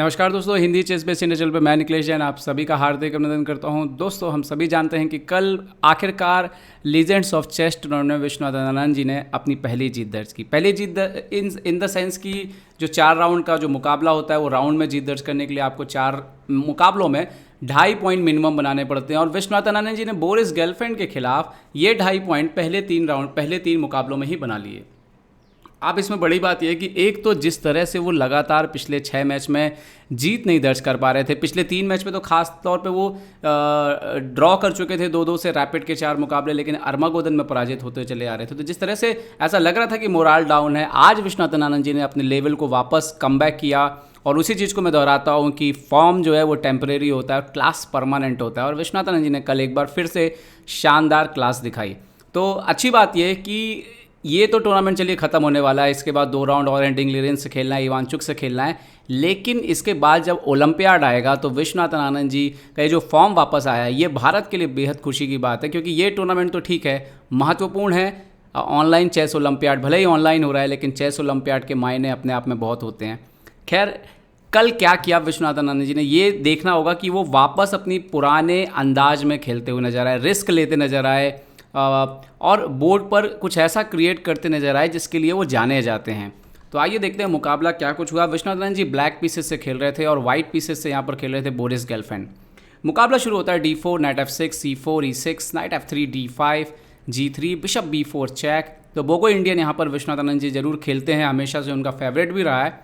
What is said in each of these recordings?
नमस्कार दोस्तों, Hindi chess base India channel पे मैं निखिलेश जैन आप सभी का हार्दिक अभिनंदन करता हूं। दोस्तों, हम सभी जानते हैं कि कल आखिरकार लीजेंड्स ऑफ चेस टूर्नामेंट में विश्वनाथन आनंद जी ने अपनी पहली जीत दर्ज की। पहली जीत इन द सेंस कि जो 4 राउंड का जो मुकाबला होता है वो राउंड में जीत दर्ज करने के लिए आपको 4 मुकाबलों में 2.5 पॉइंट मिनिमम बनाने पड़ते हैं और विश्वनाथन आनंद जी ने बोरिस गेलफैंड के खिलाफ ये 2.5 पॉइंट पहले 3 मुकाबलों में ही बना लिए। अब इसमें बड़ी बात यह है कि एक तो जिस तरह से वो लगातार पिछले 6 मैच में जीत नहीं दर्ज कर पा रहे थे, पिछले 3 मैच में तो खास तौर पे वो ड्रॉ कर चुके थे 2-2 से रैपिड के 4 मुकाबले, लेकिन अर्मागोदन में पराजित होते चले आ रहे थे। तो जिस तरह से ऐसा लग रहा था कि मोराल डाउन है, आज विश्वनाथन आनंद जी ने अपने लेवल को वापस कमबैक किया। और उसी चीज़ को मैं दोहराता हूँ कि फॉर्म जो है वो टेम्परेरी होता है, क्लास परमानेंट होता है, और विश्वनाथन आनंद जी ने कल एक बार फिर से शानदार क्लास दिखाई। तो अच्छी बात यह कि ये तो टूर्नामेंट चलिए ख़त्म होने वाला है, इसके बाद 2 राउंड और एंडिंग लिरेंस से खेलना है, इवांचुक से खेलना है, लेकिन इसके बाद जब ओलंपियाड आएगा तो विश्वनाथन आनंद जी का जो फॉर्म वापस आया है ये भारत के लिए बेहद खुशी की बात है, क्योंकि ये टूर्नामेंट तो ठीक है, महत्वपूर्ण है। ऑनलाइन चेस ओलंपियाड भले ही ऑनलाइन हो रहा है, लेकिन चेस ओलंपियाड के मायने अपने आप में बहुत होते हैं। खैर, कल क्या किया विश्वनाथन आनंद जी ने, ये देखना होगा कि वो वापस अपनी पुराने अंदाज में खेलते हुए नजर आए, रिस्क लेते नजर आए और बोर्ड पर कुछ ऐसा क्रिएट करते नजर आए जिसके लिए वो जाने जाते हैं। तो आइए देखते हैं मुकाबला क्या कुछ हुआ। विश्वनाथन आनंद जी ब्लैक पीसेस से खेल रहे थे और वाइट पीसेस से यहाँ पर खेल रहे थे बोरिस गेलफैंड। मुकाबला शुरू होता है D4, night F6, C4, E6, night F3, D5, G3, bishop B4 check. तो बोगो इंडियन यहाँ पर विश्वनाथन आनंद जी जरूर खेलते हैं, हमेशा से उनका फेवरेट भी रहा है।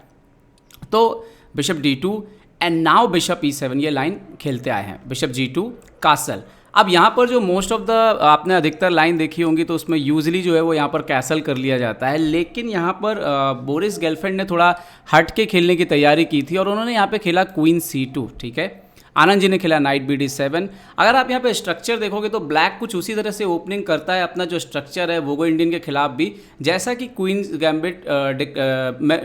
तो bishop D2 and now bishop E7 ये लाइन खेलते आए हैं। Bishop G2 castle. अब यहाँ पर जो मोस्ट ऑफ द आपने अधिकतर लाइन देखी होंगी तो उसमें यूजली जो है वो यहाँ पर कैसल कर लिया जाता है, लेकिन यहाँ पर बोरिस गेलफैंड ने थोड़ा हट के खेलने की तैयारी की थी और उन्होंने यहाँ पे खेला क्वीन C2। ठीक है, आनंद जी ने खेला नाइट BD7। अगर आप यहाँ पे स्ट्रक्चर देखोगे तो ब्लैक कुछ उसी तरह से ओपनिंग करता है अपना जो स्ट्रक्चर है बोगो इंडियन के खिलाफ भी, जैसा कि क्वीन गैम्बिट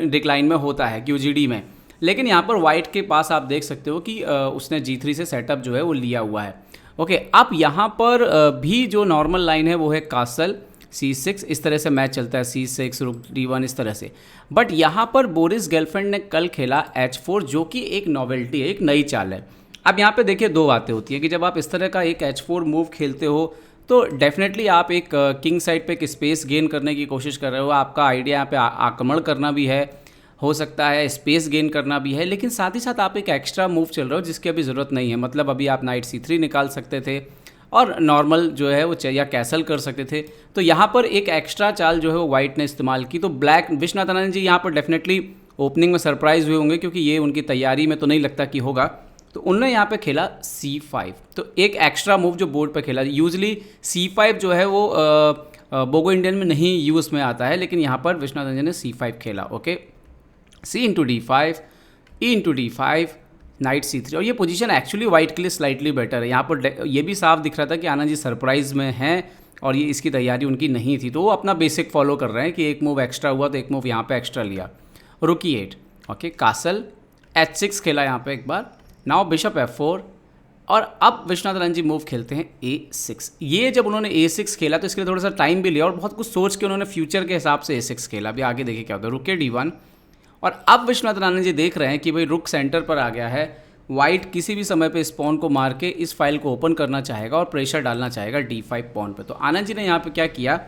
डिक्लाइन में होता है QGD में। लेकिन यहाँ पर वाइट के पास आप देख सकते हो कि उसने G3 से सेटअप जो है वो लिया हुआ है। ओके, अब यहाँ पर भी जो नॉर्मल लाइन है वो है कासल C6, इस तरह से मैच चलता है, C6 रुक D1 इस तरह से। बट यहाँ पर बोरिस गेलफैंड ने कल खेला H4, जो कि एक नॉवेल्टी है, एक नई चाल है। अब यहाँ पे देखिए 2 बातें होती हैं कि जब आप इस तरह का एक H4 मूव खेलते हो तो डेफिनेटली आप एक किंग साइड पे एक स्पेस गेन करने की कोशिश कर रहे हो। आपका आइडिया यहाँ पे आक्रमण करना भी है, हो सकता है स्पेस गेन करना भी है, लेकिन साथ ही साथ आप एक एक्स्ट्रा मूव चल रहे हो जिसकी अभी ज़रूरत नहीं है। मतलब अभी आप नाइट C3 निकाल सकते थे और नॉर्मल जो है वो या कैसल कर सकते थे। तो यहाँ पर एक एक्स्ट्रा चाल जो है वो वाइट ने इस्तेमाल की। तो ब्लैक विश्वनाथन आनंद जी यहाँ पर डेफिनेटली ओपनिंग में सरप्राइज हुए होंगे, क्योंकि ये उनकी तैयारी में तो नहीं लगता कि होगा। तो उन्होंने यहाँ पे खेला C5, तो एक एक्स्ट्रा मूव जो बोर्ड पर खेला। यूजली C5 जो है वो बोगो इंडियन में नहीं यूज़ में आता है, लेकिन यहाँ पर विश्वनाथन जी ने C5 खेला। Okay, C into D5, E into D5, night C3। और ये पोजीशन एक्चुअली वाइट के लिए स्लाइटली बेटर है। यहाँ पर ये भी साफ दिख रहा था कि आनंद जी सरप्राइज में हैं और ये इसकी तैयारी उनकी नहीं थी, तो वो अपना बेसिक फॉलो कर रहे हैं कि एक मूव एक्स्ट्रा हुआ तो एक मूव यहाँ पे एक्स्ट्रा लिया। रुक E8, ओके, कासल H6 खेला यहाँ पे एक बार। नाउ बिशप F4 और अब विश्वनाथन आनंद जी मूव खेलते हैं A6। ये जब उन्होंने A6 खेला तो इसके लिए थोड़ा सा टाइम भी लिया और बहुत कुछ सोच के उन्होंने फ्यूचर के हिसाब से A6 खेला। अभी आगे देखिए क्या होता है। रुके D1 और अब विश्वनाथन आनंद जी देख रहे हैं कि भाई रुक सेंटर पर आ गया है, वाइट किसी भी समय पे इस पॉन को मार के इस फाइल को ओपन करना चाहेगा और प्रेशर डालना चाहेगा D5 पॉन पे। तो आनंद जी ने यहाँ पे क्या किया,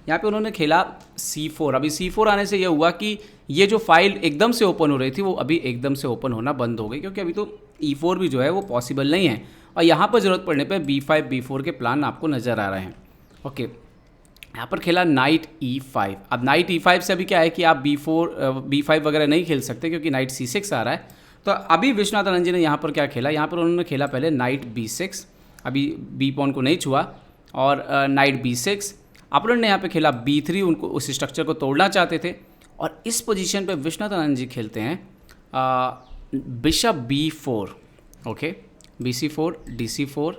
यहाँ पे उन्होंने खेला C4। अभी C4 आने से यह हुआ कि ये जो फाइल एकदम से ओपन हो रही थी वो अभी एकदम से ओपन होना बंद हो गई, क्योंकि अभी तो E4 भी जो है वो पॉसिबल नहीं है और यहाँ पर ज़रूरत पड़ने पर B5 B4 के प्लान आपको नज़र आ रहे हैं। ओके, यहाँ पर खेला नाइट E5। अब नाइट E5 से अभी क्या है कि आप B5 वगैरह नहीं खेल सकते क्योंकि नाइट C6 आ रहा है। तो अभी विश्वनाथन आनंद जी ने यहाँ पर क्या खेला, यहाँ पर उन्होंने खेला पहले नाइट B6, अभी B पॉन को नहीं छुआ, और नाइट B6। अपोनेंट ने यहाँ पे खेला B3, उनको उस स्ट्रक्चर को तोड़ना चाहते थे। और इस पोजीशन पे विश्वनाथन आनंद जी खेलते हैं bishop B4, okay, BC4 DC4,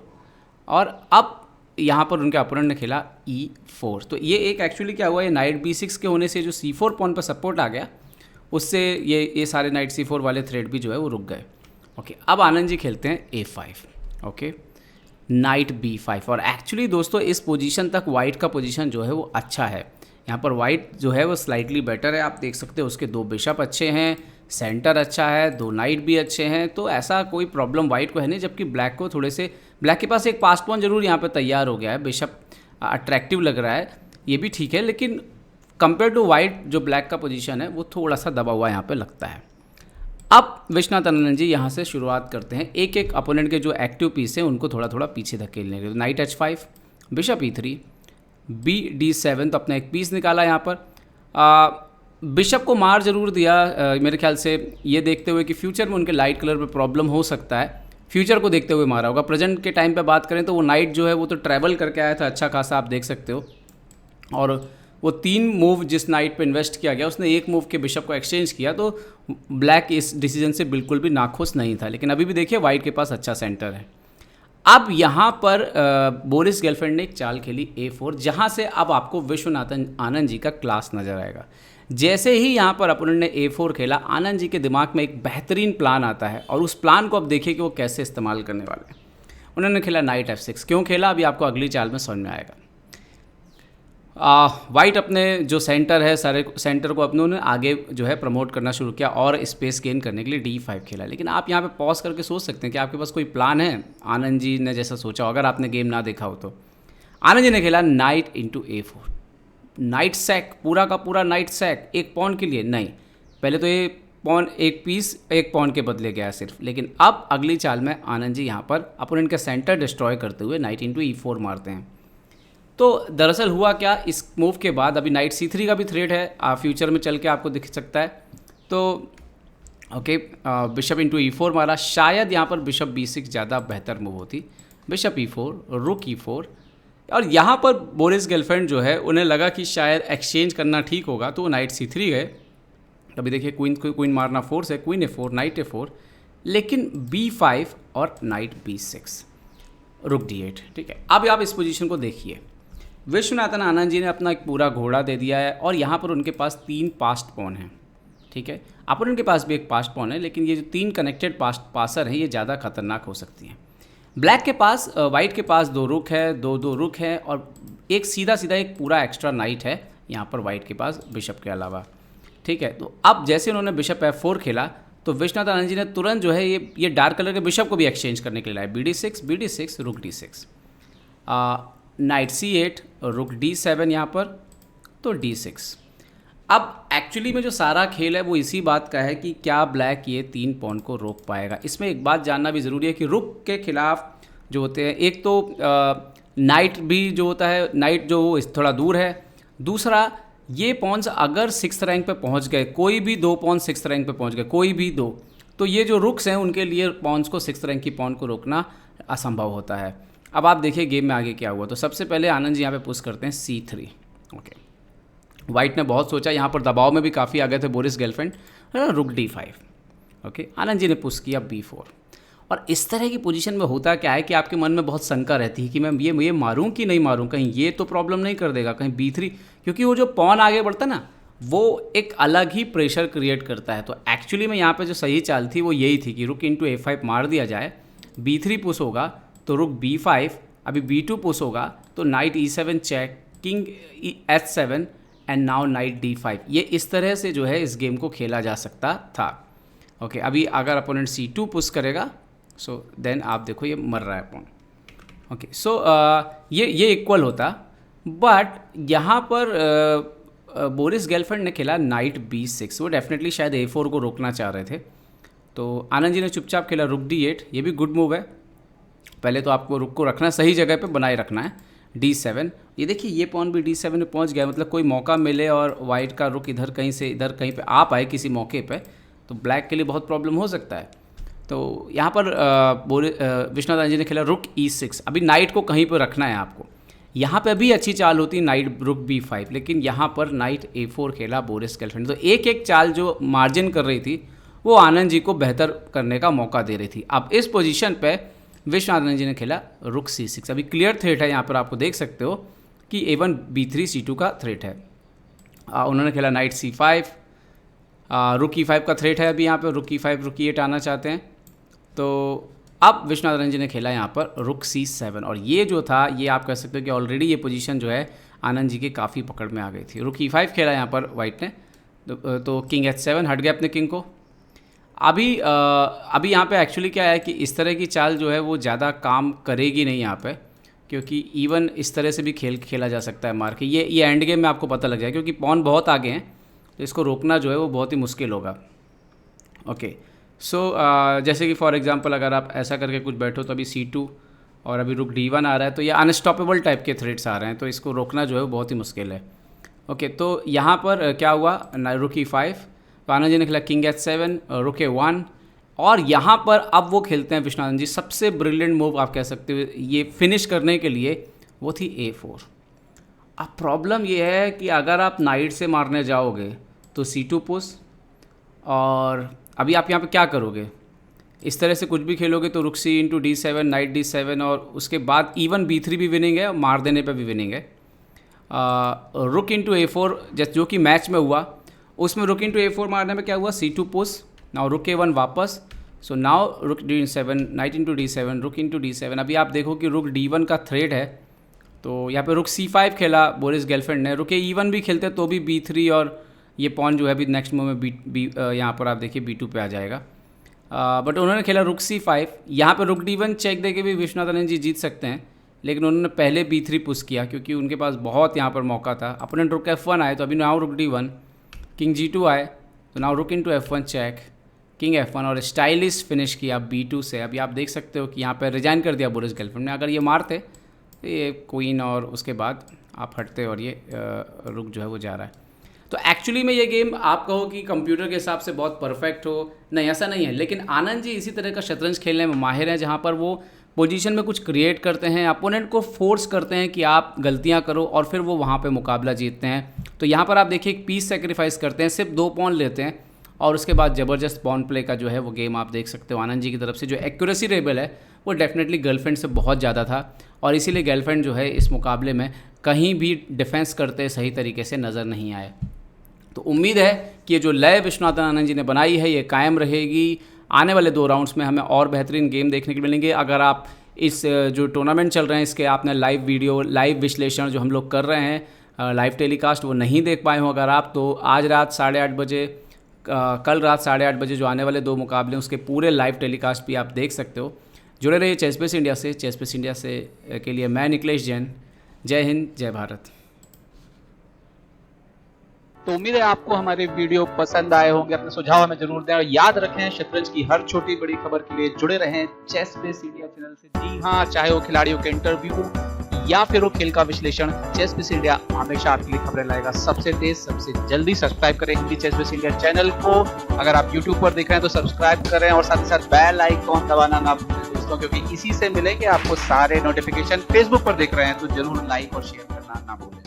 और अब यहाँ पर उनके अपोनेंट ने खेला E4। तो ये एक एक्चुअली क्या हुआ, ये नाइट B6 के होने से जो C4 पॉन पर सपोर्ट आ गया उससे ये सारे नाइट C4 वाले थ्रेड भी जो है वो रुक गए। ओके, अब आनंद जी खेलते हैं A5, ओके, नाइट B5। और एक्चुअली दोस्तों इस पोजीशन तक वाइट का पोजीशन जो है वो अच्छा है। यहाँ पर वाइट जो है वो स्लाइटली बेटर है, आप देख सकते हो उसके 2 बिशप अच्छे हैं, सेंटर अच्छा है, 2 नाइट भी अच्छे हैं, तो ऐसा कोई प्रॉब्लम वाइट को है नहीं। जबकि ब्लैक को थोड़े से, ब्लैक के पास एक पास पॉन जरूर यहाँ पे तैयार हो गया है, बिशप अट्रैक्टिव लग रहा है, ये भी ठीक है, लेकिन कंपेयर टू वाइट जो ब्लैक का पोजीशन है वो थोड़ा सा दबा हुआ यहाँ पे लगता है। अब विश्वनाथ आनंद जी यहाँ से शुरुआत करते हैं, एक एक अपोनेंट के जो एक्टिव पीस हैं उनको थोड़ा थोड़ा पीछे धकेलने के। Night H5, bishop E3, BD7, तो अपना एक पीस निकाला यहाँ पर। बिशप को मार जरूर दिया मेरे ख्याल से, ये देखते हुए कि फ्यूचर में उनके लाइट कलर पे प्रॉब्लम हो सकता है, फ्यूचर को देखते हुए मारा होगा। प्रेजेंट के टाइम पे बात करें तो वो नाइट जो है वो तो ट्रैवल करके आया था अच्छा खासा, आप देख सकते हो। और वो 3 मूव जिस नाइट पे इन्वेस्ट किया गया, उसने एक मूव के बिशप को एक्सचेंज किया, तो ब्लैक इस डिसीजन से बिल्कुल भी नाखुश नहीं था। लेकिन अभी भी देखिए वाइट के पास अच्छा सेंटर है। अब यहाँ पर बोरिस गेलफैंड ने एक चाल खेली A4, जहाँ से अब आपको विश्वनाथन आनंद जी का क्लास नजर आएगा। जैसे ही यहाँ पर अपोनेंट ने A4 खेला, आनंद जी के दिमाग में एक बेहतरीन प्लान आता है, और उस प्लान को अब देखिए कि वो कैसे इस्तेमाल करने वाले हैं। उन्होंने खेला नाइट F6। क्यों खेला अभी आपको अगली चाल में समझ में आएगा। वाइट अपने जो सेंटर है, सारे सेंटर को अपनों ने आगे जो है प्रमोट करना शुरू किया और स्पेस गेन करने के लिए D5 खेला। लेकिन आप यहाँ पे पॉज करके सोच सकते हैं कि आपके पास कोई प्लान है, आनंद जी ने जैसा सोचा हो, अगर आपने गेम ना देखा हो तो। आनंद जी ने खेला night into A4, night sac, पूरा का पूरा नाइट सैक, एक पॉन के लिए नहीं। पहले तो ये पॉन, एक पीस एक पॉन के बदले गया सिर्फ। लेकिन अब अगली चाल में आनंद जी यहाँ पर अपोनेंट का सेंटर डिस्ट्रॉय करते हुए नाइट इंटू E4 मारते हैं। तो दरअसल हुआ क्या, इस मूव के बाद अभी नाइट C3 का भी थ्रेट है, फ्यूचर में चल के आपको दिख सकता है। तो ओके, बिशप इंटू E4 मारा, शायद यहाँ पर बिशप B6 ज़्यादा बेहतर मूव होती। बिशप E4, रुक E4, और यहाँ पर बोरिस गेलफैंड जो है उन्हें लगा कि शायद एक्सचेंज करना ठीक होगा, तो वो नाइट C3 गए। अभी देखिए क्वीन मारना फोर्स है, क्वीन A4, नाइट A4, लेकिन B5 और नाइट B6, रुक D8। ठीक है, अब आप इस पोजीशन को देखिए, विश्वनाथन आनंद जी ने अपना एक पूरा घोड़ा दे दिया है, और यहाँ पर उनके पास 3 पास्ट पॉन हैं। ठीक है, अपोनेंट के पास भी एक पास्ट पॉन है, लेकिन ये जो 3 कनेक्टेड पासर हैं ये ज़्यादा खतरनाक हो सकती हैं। ब्लैक के पास, वाइट के पास 2 रुक है, 2 रुक है, और एक सीधा एक पूरा एक्स्ट्रा नाइट है यहाँ पर वाइट के पास बिशप के अलावा। ठीक है, तो अब जैसे उन्होंने बिशप F4 खेला, तो विश्वनाथ आनंद जी ने तुरंत जो है ये डार्क कलर के बिशप को भी एक्सचेंज करने के लिए लाए। BD6, रुक D6, नाइट C8, रुक D7 यहाँ पर, तो D6। अब एक्चुअली में जो सारा खेल है वो इसी बात का है कि क्या ब्लैक ये 3 पॉन को रोक पाएगा। इसमें एक बात जानना भी ज़रूरी है कि रुक के खिलाफ जो होते हैं, एक तो नाइट भी जो होता है, नाइट जो वो थोड़ा दूर है, दूसरा ये पॉन्स अगर 6th रैंक पे पहुंच गए, कोई भी 2 पॉन 6th रैंक पे पहुंच गए, कोई भी 2, तो ये जो रुक्स हैं उनके लिए पॉन्स को 6th रैंक की पॉन को रोकना असंभव होता है। अब आप देखिए गेम में आगे क्या हुआ। तो सबसे पहले आनंद जी यहाँ पे पुश करते हैं C3। ओके, वाइट ने बहुत सोचा, यहाँ पर दबाव में भी काफ़ी आ गए थे बोरिस गेलफैंड, रुक D5। ओके, आनंद जी ने पुश किया B4। और इस तरह की पोजीशन में होता क्या है कि आपके मन में बहुत शंका रहती है कि मैं ये मारूं कि नहीं मारूं, कहीं ये तो प्रॉब्लम नहीं कर देगा, कहीं B3, क्योंकि वो जो पॉन आगे बढ़ता है ना, वो एक अलग ही प्रेशर क्रिएट करता है। तो एक्चुअली में यहाँ पे जो सही चाल थी वो यही थी कि रुक इंटू A5 मार दिया जाए, B3 पुश होगा तो रुक B5, अभी B2 पुश होगा तो knight E7 check, king H7 and now knight D5। ये इस तरह से जो है इस गेम को खेला जा सकता था। ओके, अभी अगर अपोनेंट C2 पुश करेगा, सो देन आप देखो ये मर रहा है पॉन। ओके, सो ये इक्वल होता, बट यहाँ पर बोरिस गेलफैंड ने खेला नाइट B6। वो डेफिनेटली शायद A4 को रोकना चाह रहे थे, तो आनंद जी ने चुपचाप खेला रुक D8। ये भी गुड मूव है, पहले तो आपको रुक को रखना सही जगह पे बनाए रखना है। D7, ये देखिए ये पॉन भी D7 में पहुंच गया, मतलब कोई मौका मिले और वाइट का रुक इधर कहीं से इधर कहीं पे आ पाए किसी मौके पे, तो ब्लैक के लिए बहुत प्रॉब्लम हो सकता है। तो यहाँ पर विश्वनाथ आनंद जी ने खेला रुक E6। अभी नाइट को कहीं पर रखना है आपको, यहाँ पे भी अच्छी चाल होती नाइट रुक B5, लेकिन यहाँ पर नाइट A4 खेला बोरिस गेलफैंड। तो एक एक चाल जो मार्जिन कर रही थी वो आनंद जी को बेहतर करने का मौका दे रही थी। अब इस पोजीशन पे विश्वनाथ आनंद जी ने खेला रुक C6। अभी क्लियर थ्रेट है, यहाँ पर आपको देख सकते हो कि A1 B3 C2 का थ्रेट है। उन्होंने खेला नाइट C5, रुक E5 का थ्रेट है अभी यहाँ पर, रुक E5 रुक E8 आना चाहते हैं। तो अब विश्वनाथ आनंद जी ने खेला यहाँ पर रुक C7, और ये जो था ये आप कह सकते हो कि ऑलरेडी ये पोजीशन जो है आनंद जी के काफ़ी पकड़ में आ गई थी। रुक E5 खेला यहाँ पर वाइट ने, तो किंग H7 हट गया अपने किंग को। अभी यहाँ पे एक्चुअली क्या है कि इस तरह की चाल जो है वो ज़्यादा काम करेगी नहीं यहाँ पे, क्योंकि इवन इस तरह से भी खेला जा सकता है मार के। ये एंड गेम में आपको पता लग जाए, क्योंकि पॉन बहुत आगे हैं, तो इसको रोकना जो है वो बहुत ही मुश्किल होगा। ओके, सो जैसे कि फॉर एग्जांपल अगर आप ऐसा करके कुछ बैठो तो अभी C2 और अभी रुक D1 आ रहा है, तो ये अनस्टॉपेबल टाइप के थ्रेड्स आ रहे हैं, तो इसको रोकना जो है वो बहुत ही मुश्किल है। ओके, तो यहाँ पर क्या हुआ, रुक E5, तो आनंद जी ने खेला किंग H7, रुक A1, और यहाँ पर अब वो खेलते हैं विश्वनाथन जी सबसे ब्रिलियंट मूव आप कह सकते हो ये फिनिश करने के लिए, वो थी A4। अब प्रॉब्लम ये है कि अगर आप नाइट से मारने जाओगे तो C2 पुश, और अभी आप यहाँ पे क्या करोगे, इस तरह से कुछ भी खेलोगे तो रुक C into D7, night D7, और उसके बाद इवन B3 भी विनिंग है और मार देने पे भी विनिंग है। रुक इंटू A4 जो कि मैच में हुआ, उसमें रुक इंटू A4 मारने में क्या हुआ, C2 पुश, नाउ रुक A1 वापस, सो नाउ रुक D7, नाइट इंटू D7, रुक इंटू D7। अभी आप देखो कि रुक D1 का थ्रेड है, तो यहाँ पे रुक C5 खेला बोरिस गेलफैंड ने, रुक E1 भी खेलते तो भी B3, और ये पॉन जो है अभी नेक्स्ट मूव में यहाँ पर आप देखिए B2 पे आ जाएगा, बट उन्होंने खेला रुक C5। यहाँ पे रुक D1 चेक देके भी विश्वनाथन जी जीत सकते हैं, लेकिन उन्होंने पहले B3 पुश किया क्योंकि उनके पास बहुत यहाँ पर मौका था। अपोनेंट रुक F1 आए, तो अभी नाउ रुक D1, किंग G2 आए, तो नाउ रुक into F1 check, king F1, और स्टाइलिश फिनिश किया B2 से। अभी आप देख सकते हो कि यहाँ पर रिजाइन कर दिया बोरिस गेलफैंड ने। अगर ये मारते तो ये क्वीन और उसके बाद आप हटते और ये रुक जो है वो जा रहा है। तो एक्चुअली में ये गेम आप कहो कि कंप्यूटर के हिसाब से बहुत परफेक्ट हो, नहीं ऐसा नहीं है, लेकिन आनंद जी इसी तरह का शतरंज खेलने में माहिर हैं, जहाँ पर वो पोजीशन में कुछ क्रिएट करते हैं, अपोनेंट को फोर्स करते हैं कि आप गलतियां करो, और फिर वो वहाँ पे मुकाबला जीतते हैं। तो यहाँ पर आप देखिए एक पीस सेक्रीफाइस करते हैं, सिर्फ 2 पॉन लेते हैं, और उसके बाद ज़बरदस्त पॉन प्ले का जो है वो गेम आप देख सकते हो आनंद जी की तरफ से। जो एक्यूरेसी लेवल है वो डेफिनेटली गर्लफ्रेंड से बहुत ज़्यादा था, और इसीलिए गर्लफ्रेंड जो है इस मुकाबले में कहीं भी डिफेंस करते सही तरीके से नज़र नहीं आए। तो उम्मीद है कि ये जो लय विश्वनाथन आनंद जी ने बनाई है ये कायम रहेगी। आने वाले 2 राउंड्स में हमें और बेहतरीन गेम देखने को मिलेंगे। अगर आप इस जो टूर्नामेंट चल रहे हैं इसके आपने लाइव वीडियो, लाइव विश्लेषण जो हम लोग कर रहे हैं लाइव टेलीकास्ट, वो नहीं देख पाए हो अगर आप, तो आज रात 8:30 बजे, कल रात 8:30 बजे जो आने वाले 2 मुकाबले हैं उसके पूरे लाइव टेलीकास्ट भी आप देख सकते हो। जुड़े रहिए चेसबेस इंडिया से। चेसबेस इंडिया से के लिए मैं निकलेश जैन। जय हिंद, जय भारत। तो उम्मीद है आपको हमारे वीडियो पसंद आए होंगे। अपने सुझाव हमें जरूर दें, और याद रखें शतरंज की हर छोटी बड़ी खबर के लिए जुड़े रहें चेसबेस इंडिया चैनल से। जी हाँ, चाहे वो खिलाड़ियों के इंटरव्यू या फिर वो खेल का विश्लेषण, चेसबेस इंडिया हमेशा आपके लिए खबरें लाएगा सबसे तेज, सबसे जल्दी। सब्सक्राइब करें हिंदी चेसबेस इंडिया चैनल को। अगर आप यूट्यूब पर देख रहे हैं तो सब्सक्राइब करें, और साथ ही साथ बेल आइकॉन दबाना ना भूलें दोस्तों, क्योंकि इसी से मिलेंगे आपको सारे नोटिफिकेशन। फेसबुक पर देख रहे हैं तो जरूर लाइक और शेयर करना ना भूलें।